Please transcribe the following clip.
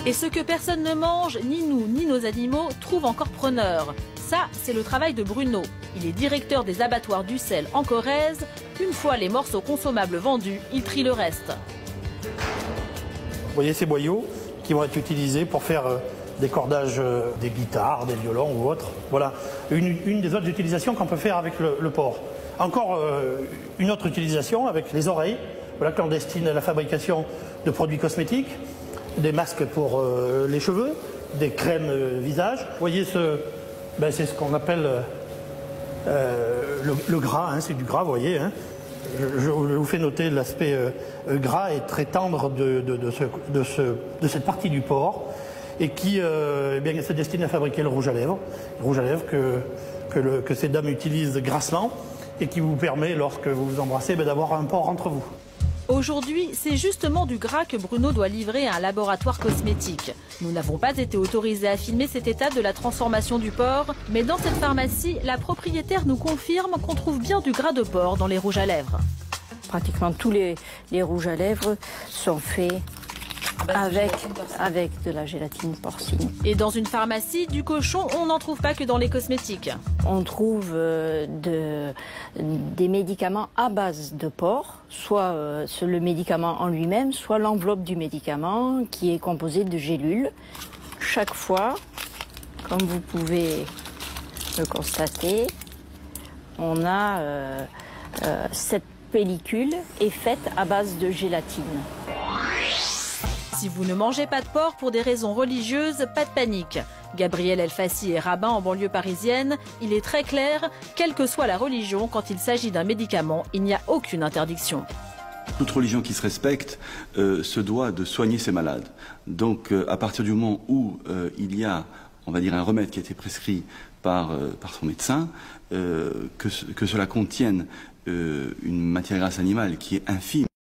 Et ce que personne ne mange, ni nous, ni nos animaux, trouve encore preneur. Ça, c'est le travail de Bruno. Il est directeur des abattoirs d'Ussel en Corrèze. Une fois les morceaux consommables vendus, il trie le reste. Vous voyez ces boyaux qui vont être utilisés pour faire des cordages des guitares, des violons ou autres. Voilà une des autres utilisations qu'on peut faire avec le porc. Encore une autre utilisation avec les oreilles, voilà, qu'on destine à la fabrication de produits cosmétiques, des masques pour les cheveux, des crèmes visage. Vous voyez, c'est ce qu'on appelle le gras, hein, c'est du gras, vous voyez. Hein. Je vous fais noter l'aspect gras et très tendre de cette partie du porc et qui eh bien, se destine à fabriquer le rouge à lèvres que ces dames utilisent grassement et qui vous permet, lorsque vous vous embrassez, d'avoir un porc entre vous. Aujourd'hui, c'est justement du gras que Bruno doit livrer à un laboratoire cosmétique. Nous n'avons pas été autorisés à filmer cette étape de la transformation du porc, mais dans cette pharmacie, la propriétaire nous confirme qu'on trouve bien du gras de porc dans les rouges à lèvres. Pratiquement tous les rouges à lèvres sont faits avec de la gélatine porcine. Et dans une pharmacie, du cochon, on n'en trouve pas que dans les cosmétiques. On trouve des médicaments à base de porc, soit le médicament en lui-même, soit l'enveloppe du médicament qui est composée de gélules. Chaque fois, comme vous pouvez le constater, on a cette pellicule est faite à base de gélatine. Si vous ne mangez pas de porc pour des raisons religieuses, pas de panique. Gabriel Elfassi est rabbin en banlieue parisienne. Il est très clair, quelle que soit la religion, quand il s'agit d'un médicament, il n'y a aucune interdiction. Toute religion qui se respecte se doit de soigner ses malades. Donc à partir du moment où il y a, on va dire, un remède qui a été prescrit par son médecin, que cela contienne une matière grasse animale qui est infime,